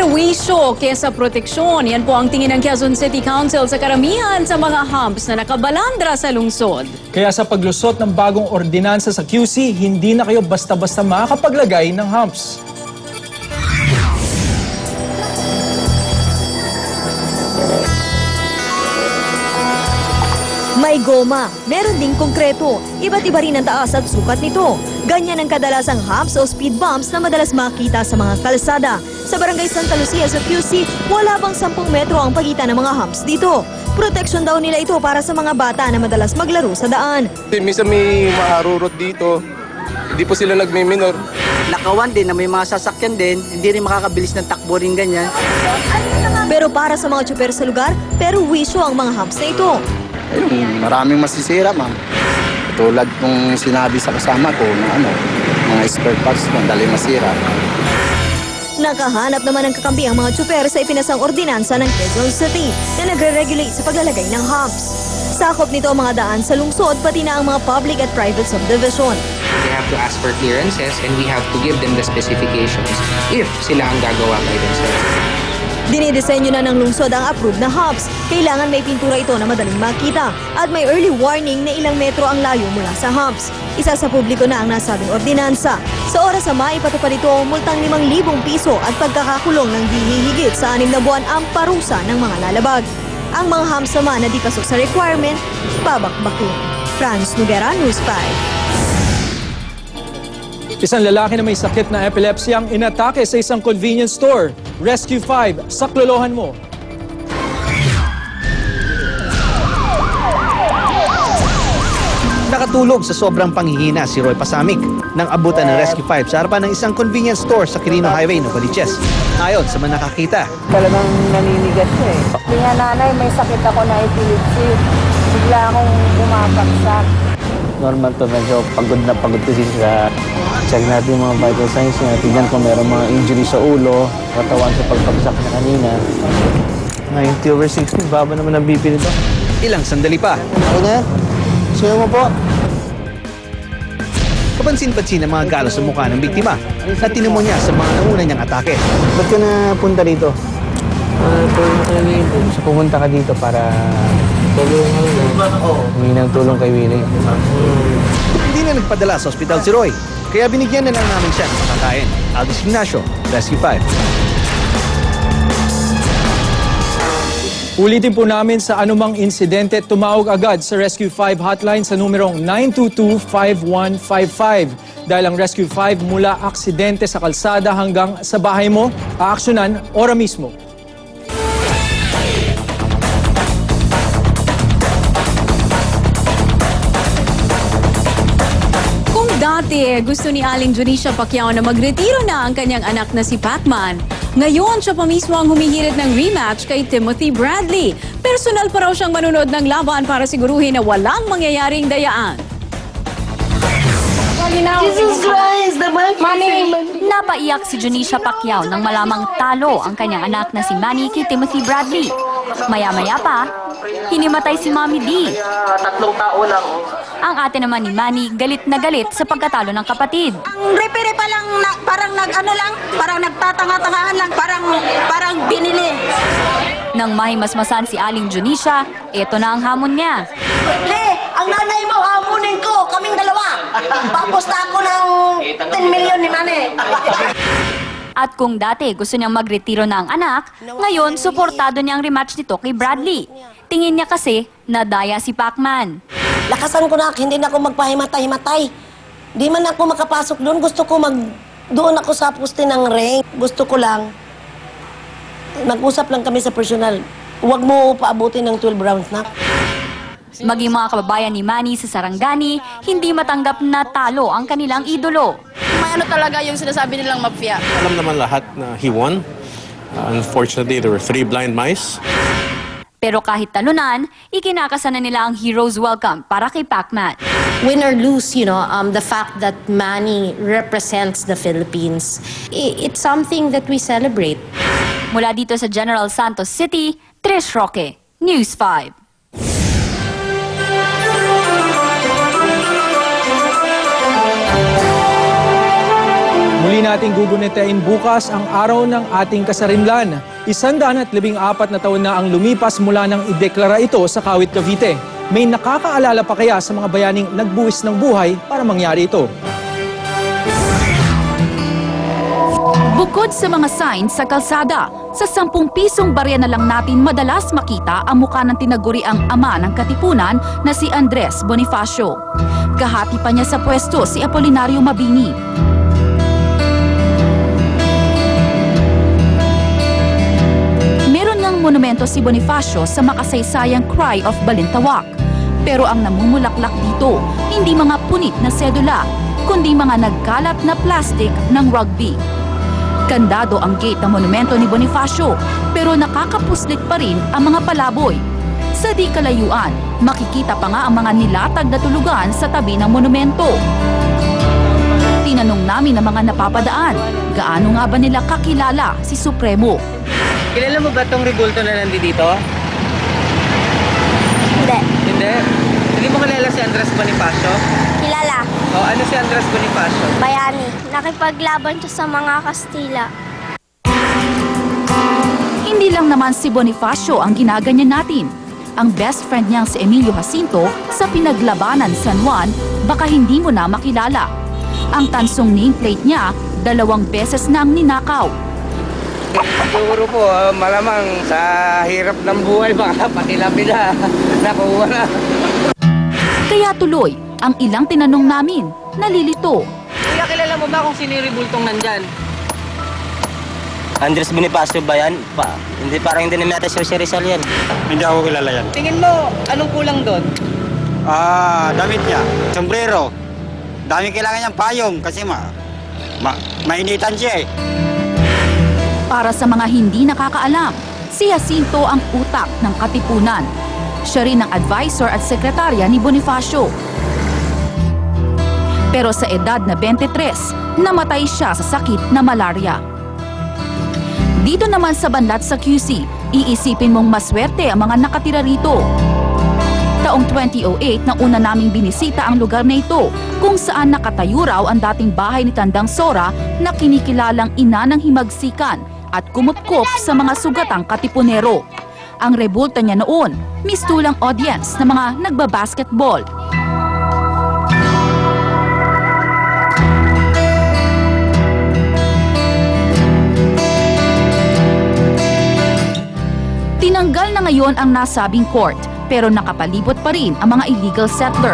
Perwisyo kesa proteksyon. Yan po ang tingin ng Quezon City Council sa karamihan sa mga humps na nakabalandra sa lungsod. Kaya sa paglusot ng bagong ordinansa sa QC, hindi na kayo basta-basta makakapaglagay ng humps. May goma, meron ding konkreto. Iba't iba rin ang taas at sukat nito. Ganyan ang kadalasang humps o speed bumps na madalas makita sa mga kalsada. Sa Barangay Santa Lucia sa QC, wala bang 10 metro ang pagitan ng mga humps dito. Proteksyon daw nila ito para sa mga bata na madalas maglaro sa daan. Minsan may maharurot dito, hindi po sila nagme-minor. Nakawan din na may mga sasakyan din, hindi rin makakabilis ng takbo rin ganyan. Pero para sa mga tsuper sa lugar, pero wisyo ang mga humps na ito. Ayun, maraming masisira, ma'am. Tulad kung sinabi sa kasama ko na mga spare parts madali masira. Nakahanap naman ng kakampi ang mga tsuper sa ipinasang ordinansa ng Quezon City na nagre-regulate sa paglalagay ng humps. Sakop nito ang mga daan sa lungsod pati na ang mga public at private subdivision. They have to ask for clearances and we have to give them the specifications if sila ang gagawa by themselves. Dinidisenyo na ng lungsod ang approved na humps. Kailangan may pintura ito na madaling makita at may early warning na ilang metro ang layo mula sa humps. Isa sa publiko na ang nasabing ordinansa. Sa oras na maipatupad ito, multang 5,000 piso at pagkakakulong ng di hihigit sa 6 na buwan ang parusa ng mga lalabag. Ang mga humps naman na di pasok sa requirement, babakbakin. Franz Noguera, News 5. Isang lalaki na may sakit na epilepsy ang inatake sa isang convenience store. Rescue 5, saklolohan mo. Nakatulog sa sobrang panghihina si Roy Pasamik nang abutan ng Rescue 5 sa harapan ng isang convenience store sa Quirino Highway, Novaliches. Ayon sa mga nakakita. Talagang naninigas siya eh. Sabi nga nanay, may sakit ako na epilepsy. Bigla akong bumabagsak. Normal to, medyo pagod kasi sa check natin yung mga vital signs niya. Tignan kung meron mga injury sa ulo, katawan sa pagpagsak na kanina. 90/60, baba naman ang BP nito. Ilang sandali pa. Ako na, suyo mo po. Kapansin-pansin ang mga galos sa mukha ng biktima na tinamo niya sa mga nauna niyang atake. Ba't ka na punta rito? So pumunta ka dito para humingi ng tulong kay Willie. Hindi na nagpadala sa ospital si Roy, kaya binigyan na lang namin siya ng makakain. Aldis Ignacio, Rescue 5. Ulitin po namin sa anumang insidente, tumawag agad sa Rescue 5 hotline sa numerong 922-5155. Dahil ang Rescue 5 mula aksidente sa kalsada hanggang sa bahay mo, aaksyonan ora mismo. Dati, gusto ni Aling Junisha Pacquiao na magretiro na ang kanyang anak na si Pacman. Ngayon, siya pa mismo ang humihirit ng rematch kay Timothy Bradley. Personal pa raw siyang manunod ng laban para siguruhin na walang mangyayaring dayaan. Jesus Christ, the Mami! Napaiyak si Junisha Pacquiao nang malamang talo ang kanyang anak na si Manny kay Timothy Bradley. Maya-maya pa, hinimatay si Mami D. 3 taon lang. Ang ate naman ni Manny galit na galit sa pagkatalo ng kapatid. Ang referee pa lang, parang parang nagtatanga-tangahan lang, parang binili. Nang mahimasmasan si Aling Junisha, eto na ang hamon niya. Le, ang nanay mo hamunin ko, kaming dalawa. Tapos na ako ng 10 million ni Mane. At kung dati gusto niyang magretiro na ang anak, ngayon suportado niya ang rematch nito kay Bradley. Tingin niya kasi nadaya si Pacman. Lakasan ko na, hindi na ako magpahimatay-himatay. Di man ako makapasok doon, gusto ko doon ako sa poste ng ring. Gusto ko lang, mag-usap lang kami sa personal. Huwag mo paabutin ng 12 rounds na. Maging mga kababayan ni Manny sa Sarangani, hindi matanggap na talo ang kanilang idolo. May ano talaga yung sinasabi nilang mafia. Alam naman lahat na he won. Unfortunately, there were 3 blind mice. Pero kahit talunan, ikinakasana nila ang hero's welcome para kay Pacman. Win or lose, the fact that Manny represents the Philippines, it's something that we celebrate. Mula dito sa General Santos City, Trish Roque, News 5. Muli nating gugunitain bukas ang araw ng ating kasarinlan. 114 na taon na ang lumipas mula nang ideklara ito sa Kawit, Cavite. May nakakaalala pa kaya sa mga bayaning nagbuwis ng buhay para mangyari ito? Bukod sa mga signs sa kalsada, sa 10 pisong barya na lang natin madalas makita ang mukha ng tinaguriang ama ng Katipunan na si Andres Bonifacio. Kahati pa niya sa pwesto si Apolinario Mabini. Meron ngang monumento si Bonifacio sa makasaysayang Cry of Balintawak. Pero ang namumulaklak dito, hindi mga punit na sedula, kundi mga nagkalat na plastic ng rugby. Kandado ang gate ng monumento ni Bonifacio, pero nakakapuslit pa rin ang mga palaboy. Sa di kalayuan, makikita pa nga ang mga nilatag na tulugan sa tabi ng monumento. Tinanong namin ang mga napapadaan, gaano nga ba nila kakilala si Supremo? Kilala mo ba itong rebulto na nandito? Hindi. Hindi? Hindi mo kilala si Andres Bonifacio? Kilala. O, ano si Andres Bonifacio? Bayani. Nakipaglaban siya sa mga Kastila. Hindi lang naman si Bonifacio ang ginaganyan natin. Ang best friend niyang si Emilio Jacinto sa pinaglabanan San Juan, baka hindi mo na makilala. Ang tansong nameplate niya, 2 beses nang ninakaw. Siguro po, malamang sa hirap ng buhay, baka pati lapida nakuha na. Kaya tuloy, ang ilang tinanong namin, nalilito. Kuya, kilala mo ba kung sino yung rebultong nandyan? Andres Bonifacio ba yan? Hindi, parang hindi na si Rizal yan. Hindi ako kilala yan. Tingin mo, anong kulang doon? Damit niya, sombrero. Dami kailangan niyang payong kasi mainitan siya eh. Para sa mga hindi nakakaalam, si Jacinto ang utak ng Katipunan. Siya rin ang advisor at sekretarya ni Bonifacio. Pero sa edad na 23, namatay siya sa sakit na malaria. Dito naman sa banlat sa QC, iisipin mong maswerte ang mga nakatira rito. Taong 2008 nang una naming binisita ang lugar na ito, kung saan nakatayo raw ang dating bahay ni Tandang Sora na kinikilalang ina ng himagsikan at kumupkop sa mga sugatang Katipunero. Ang rebulta niya noon, mistulang audience na mga nagbabasketball. Tinanggal na ngayon ang nasabing court, pero nakapalibot pa rin ang mga illegal settler.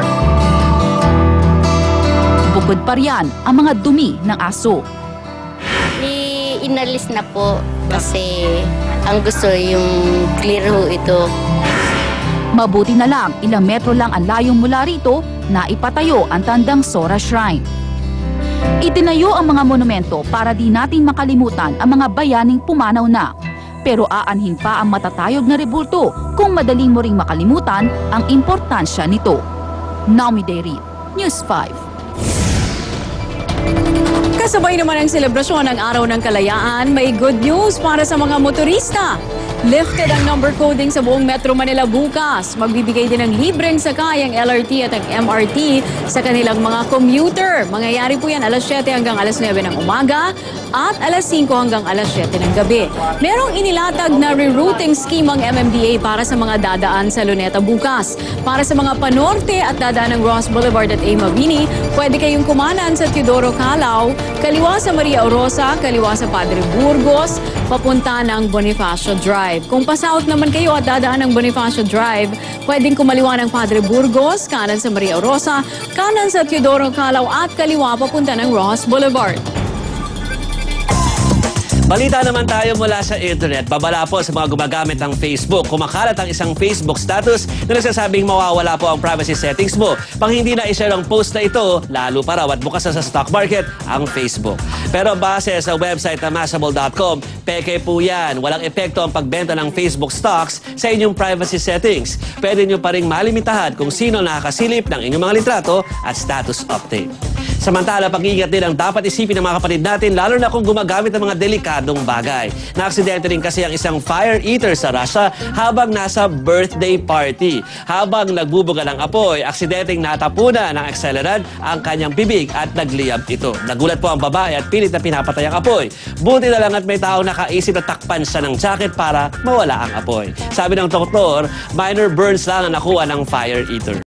Bukod pa riyan ang mga dumi ng aso. Inalis na po kasi ang gusto yung clear ho ito. Mabuti na lang, ilang metro lang ang layong mula rito na ipatayo ang Tandang Sora Shrine. Itinayo ang mga monumento para di natin makalimutan ang mga bayaning pumanaw na. Pero aanhin pa ang matatayog na rebulto kung madaling mo ring makalimutan ang importansya nito. Naomi Dairy, News 5. Kasabay naman ang selebrasyon ng Araw ng Kalayaan, may good news para sa mga motorista. Lifted ang number coding sa buong Metro Manila bukas. Magbibigay din ng libreng sakay ang LRT at ang MRT sa kanilang mga commuter. Mangyayari po yan alas 7 hanggang alas 9 ng umaga at alas 5 hanggang alas 7 ng gabi. Merong inilatag na rerouting scheme ang MMDA para sa mga dadaan sa Luneta bukas. Para sa mga panorte at dadaan ng Ross Boulevard at A. Mabini, pwede kayong kumanan sa Teodoro Calao, kaliwa sa Maria Orosa, kaliwa sa Padre Burgos, papunta ng Bonifacio Drive. Kung pa-south naman kayo at dadaan ng Bonifacio Drive, pwedeng kumaliwa ng Padre Burgos, kanan sa Maria Orosa, kanan sa Teodoro Calao at kaliwa papunta ng Ross Boulevard. Balita naman tayo mula sa internet. Babala po sa mga gumagamit ng Facebook. Kumakalat ang isang Facebook status na nagsasabing mawawala po ang privacy settings mo. Pang hindi na i-share ang post na ito, lalo pa raw at bukas na sa stock market ang Facebook. Pero base sa website na Mashable.com, peke po yan. Walang epekto ang pagbenta ng Facebook stocks sa inyong privacy settings. Pwede nyo pa ring malimitahan kung sino nakakasilip ng inyong mga litrato at status update. Samantala, pag-iingat din ang dapat isipin ng mga kapatid natin, lalo na kung gumagamit ng mga delikadong bagay. Naaksidente rin kasi ang isang fire eater sa Russia habang nasa birthday party. Habang nagbubuga ng apoy, aksidenteng natapunan ng accelerant ang kanyang bibig at nagliyab ito. Nagulat po ang babae at pilit na pinapatay ang apoy. Buti na lang at may tao nakaisip na takpan siya ng jacket para mawala ang apoy. Sabi ng doktor, minor burns lang ang nakuha ng fire eater.